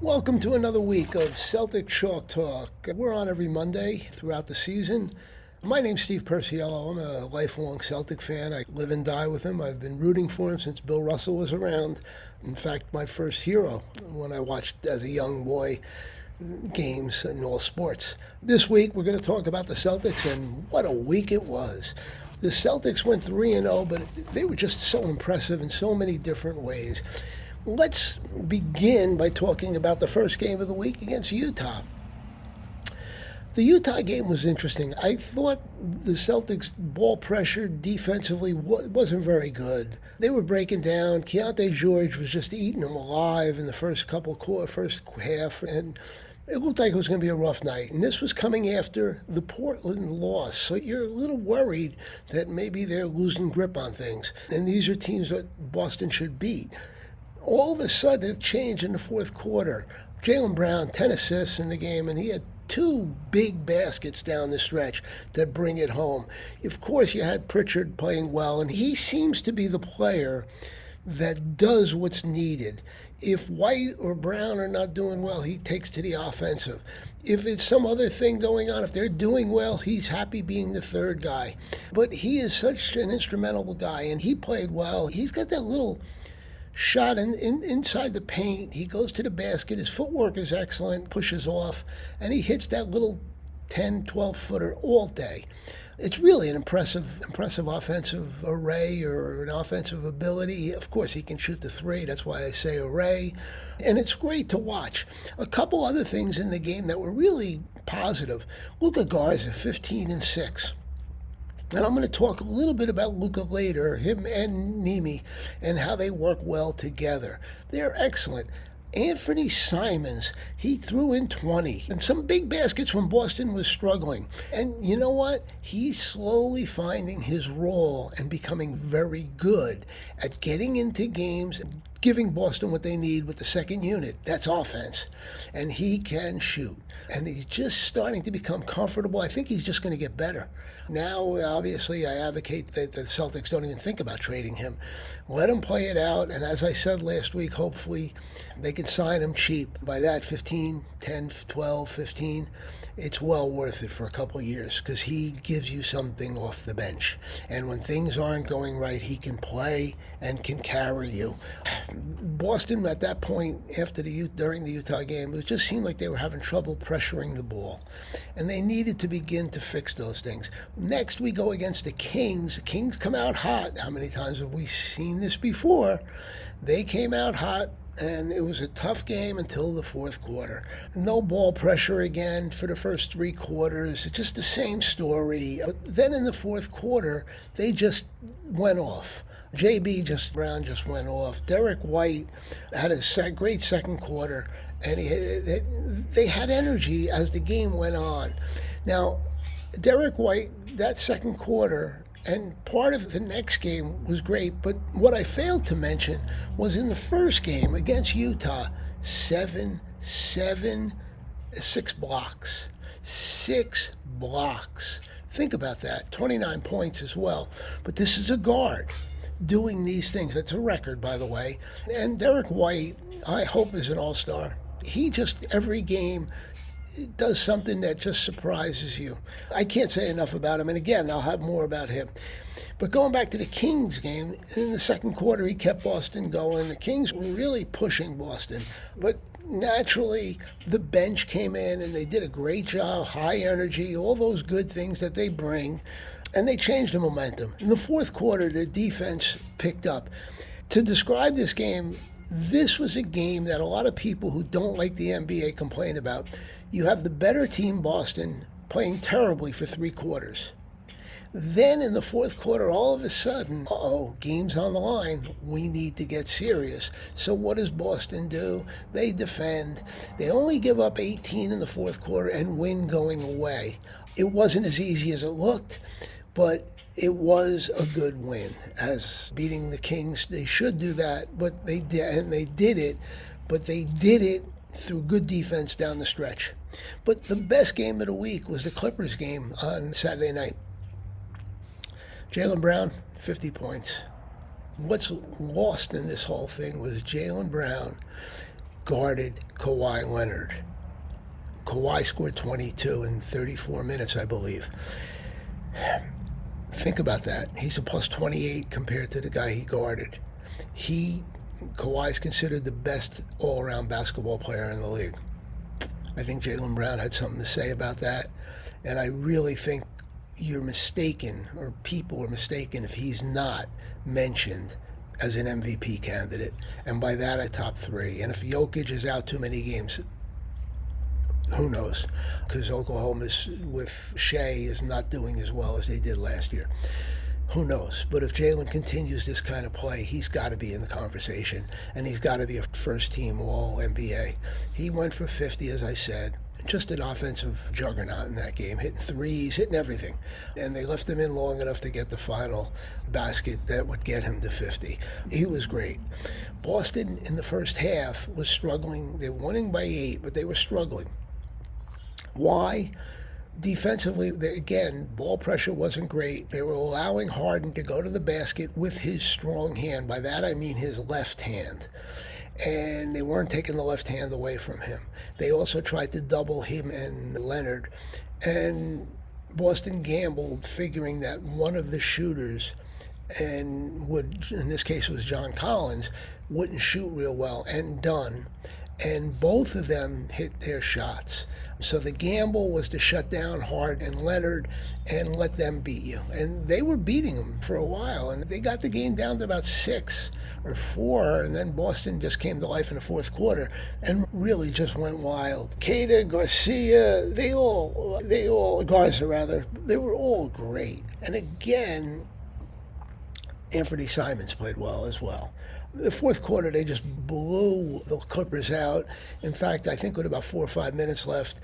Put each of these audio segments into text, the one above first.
Welcome to another week of Celtic Chalk Talk. We're on every Monday throughout the season. My name's Steve Purciello. I'm a lifelong Celtic fan. I live and die with him. I've been rooting for him since Bill Russell was around. In fact, my first hero when I watched as a young boy games in all sports. This week we're going to talk about the Celtics, and what a week it was. The Celtics went 3-0, but they were just so impressive in so many different ways. Let's begin by talking about the first game of the week against Utah. The Utah game was interesting. I thought the Celtics' ball pressure defensively wasn't very good. They were breaking down. Keontae George was just eating them alive in the first half, and it looked like it was going to be a rough night. And this was coming after the Portland loss, so you're a little worried that maybe they're losing grip on things. And these are teams that Boston should beat. All of a sudden, it changed in the fourth quarter. Jalen Brown, 10 assists in the game, and he had two big baskets down the stretch that bring it home. Of course, you had Pritchard playing well, and he seems to be the player that does what's needed. If White or Brown are not doing well, he takes to the offensive. If it's some other thing going on, if they're doing well, he's happy being the third guy. But he is such an instrumental guy, and he played well. He's got that little shot inside the paint. He goes to the basket. His footwork is excellent, pushes off, and he hits that little 10, 12-footer all day. It's really an impressive offensive array or an offensive ability. Of course, he can shoot the three. That's why I say array. And it's great to watch. A couple other things in the game that were really positive. Luka Garza, 15 and 6. And I'm going to talk a little bit about Luka later, him and Nemi, and how they work well together. They're excellent. Anthony Simons, he threw in 20 and some big baskets when Boston was struggling. And you know what? He's slowly finding his role and becoming very good at getting into games, giving Boston what they need with the second unit. That's offense. And he can shoot. And he's just starting to become comfortable. I think he's just going to get better. Now, obviously, I advocate that the Celtics don't even think about trading him. Let him play it out, and as I said last week, hopefully they can sign him cheap. By that, 15, 10, 12, 15, it's well worth it for a couple of years because he gives you something off the bench. And when things aren't going right, he can play and can carry you. Boston, at that point, during the Utah game, it just seemed like they were having trouble pressuring the ball. And they needed to begin to fix those things. Next, we go against the Kings. The Kings come out hot. How many times have we seen this before? They came out hot, and it was a tough game until the fourth quarter. No ball pressure again for the first three quarters. It's just the same story. But then in the fourth quarter, they just went off. Brown just went off. Derek White had a great second quarter, and they had energy as the game went on. Now, Derek White, that second quarter, and part of the next game was great, but what I failed to mention was in the first game against Utah, 6 blocks. 6 blocks. Think about that. 29 points as well. But this is a guard doing these things. That's a record, by the way. And Derek White, I hope, is an all-star. He just, every game, does something that just surprises you. I can't say enough about him, and again, I'll have more about him. But going back to the Kings game, in the second quarter, he kept Boston going. The Kings were really pushing Boston, but naturally, the bench came in, and they did a great job, high energy, all those good things that they bring, and they changed the momentum. In the fourth quarter, the defense picked up. To describe this game, this was a game that a lot of people who don't like the NBA complain about. You have the better team, Boston, playing terribly for 3 quarters. Then in the fourth quarter, all of a sudden, game's on the line. We need to get serious. So what does Boston do? They defend. They only give up 18 in the fourth quarter and win going away. It wasn't as easy as it looked, but it was a good win. As beating the Kings, they should do that, but they did, and they did it. But they did it through good defense down the stretch. But the best game of the week was the Clippers game on Saturday night. Jalen Brown, 50 points. What's lost in this whole thing was Jalen Brown guarded Kawhi Leonard. Kawhi scored 22 in 34 minutes, I believe. Think about that. He's a plus 28 compared to the guy he guarded. Kawhi's considered the best all-around basketball player in the league. I think Jalen Brown had something to say about that. And I really think you're mistaken, or people are mistaken, if he's not mentioned as an MVP candidate. And by that, I top three. And if Jokic is out too many games, who knows? Because Oklahoma with Shea is not doing as well as they did last year. Who knows? But if Jalen continues this kind of play, he's got to be in the conversation, and he's got to be a first-team All-NBA. He went for 50, as I said. Just an offensive juggernaut in that game, hitting threes, hitting everything. And they left him in long enough to get the final basket that would get him to 50. He was great. Boston, in the first half, was struggling. They were winning by 8, but they were struggling. Why? Defensively, again, ball pressure wasn't great. They were allowing Harden to go to the basket with his strong hand. By that, I mean his left hand. And they weren't taking the left hand away from him. They also tried to double him and Leonard. And Boston gambled, figuring that one of the shooters, and in this case was John Collins, wouldn't shoot real well, and Dunn. And both of them hit their shots. So the gamble was to shut down Hart and Leonard and let them beat you. And they were beating them for a while, and they got the game down to about 6 or 4, and then Boston just came to life in the fourth quarter and really just went wild. Cada, Garcia, Garza rather, they were all great. And again, Anthony Simons played well as well. The fourth quarter, they just blew the Clippers out. In fact, I think with about 4 or 5 minutes left,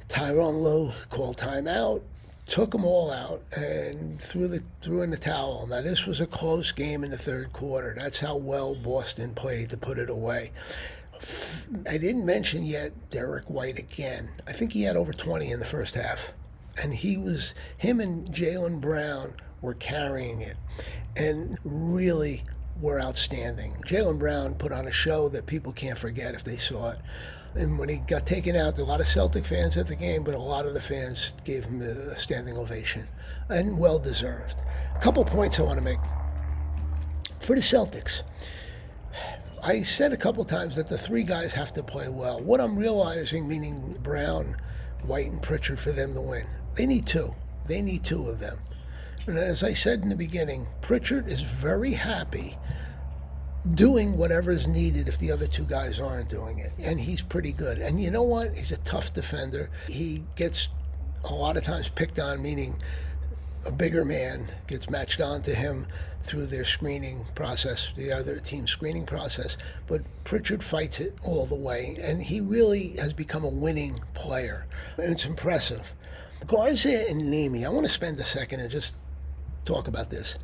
Tyronn Lue called timeout, took them all out, and threw in the towel. Now, this was a close game in the third quarter. That's how well Boston played to put it away. I didn't mention yet Derek White again. I think he had over 20 in the first half. And him and Jalen Brown were carrying it. And really were outstanding. Jalen Brown put on a show that people can't forget if they saw it. And when he got taken out, there were a lot of Celtic fans at the game, but a lot of the fans gave him a standing ovation, and well-deserved. A couple points I want to make. For the Celtics, I said a couple times that the 3 guys have to play well. What I'm realizing, meaning Brown, White, and Pritchard, for them to win, they need 2. They need 2 of them. And as I said in the beginning, Pritchard is very happy doing whatever is needed if the other 2 guys aren't doing it. And he's pretty good. And you know what? He's a tough defender. He gets a lot of times picked on, meaning a bigger man gets matched on to him through their screening process, the other team's screening process. But Pritchard fights it all the way. And he really has become a winning player. And it's impressive. Garza and Nemi, I want to spend a second and just talk about this.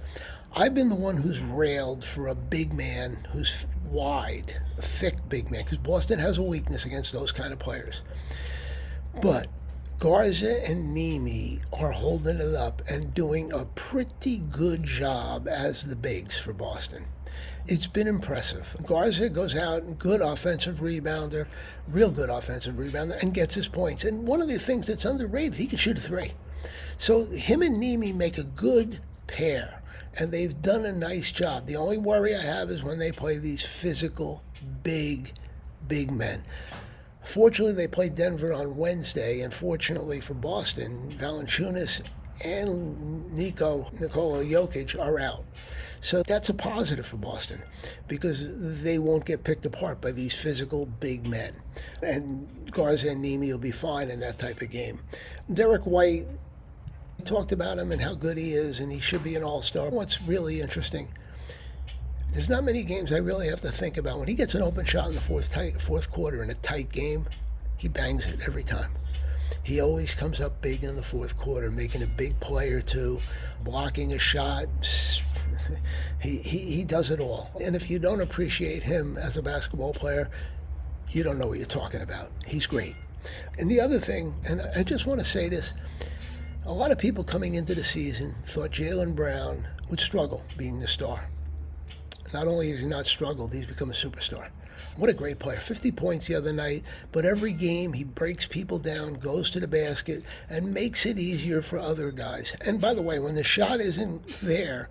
I've been the one who's railed for a big man who's wide, a thick big man, because Boston has a weakness against those kind of players. But Garza and Nemi are holding it up and doing a pretty good job as the bigs for Boston. It's been impressive. Garza goes out, good offensive rebounder, real good offensive rebounder, and gets his points. And one of the things that's underrated, he can shoot a 3. So him and Nemi make a good pair, and they've done a nice job. The only worry I have is when they play these physical, big men. Fortunately, they played Denver on Wednesday, and fortunately for Boston, Valanciunas and Nikola Jokic are out. So that's a positive for Boston because they won't get picked apart by these physical big men. And Garza and Nemi will be fine in that type of game. Derek White, we talked about him and how good he is, and he should be an all-star. What's really interesting, there's not many games I really have to think about. When he gets an open shot in the fourth quarter in a tight game, he bangs it every time. He always comes up big in the fourth quarter, making a big play or two, blocking a shot. He does it all. And if you don't appreciate him as a basketball player, you don't know what you're talking about. He's great. And the other thing, and I just want to say this, a lot of people coming into the season thought Jalen Brown would struggle being the star. Not only has he not struggled, he's become a superstar. What a great player. 50 points the other night, but every game he breaks people down, goes to the basket, and makes it easier for other guys. And by the way, when the shot isn't there,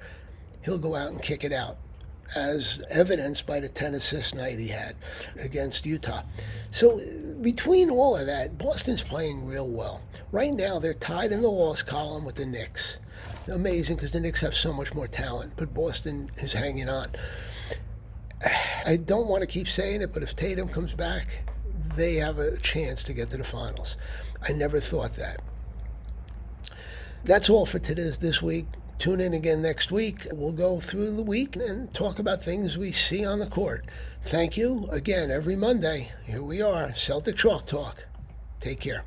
he'll go out and kick it out, as evidenced by the 10 assist night he had against Utah. So between all of that, Boston's playing real well. Right now, they're tied in the loss column with the Knicks. Amazing, because the Knicks have so much more talent, but Boston is hanging on. I don't want to keep saying it, but if Tatum comes back, they have a chance to get to the finals. I never thought that. That's all for this week. Tune in again next week. We'll go through the week and talk about things we see on the court. Thank you. Again, every Monday, here we are, Celtic Chalk Talk. Take care.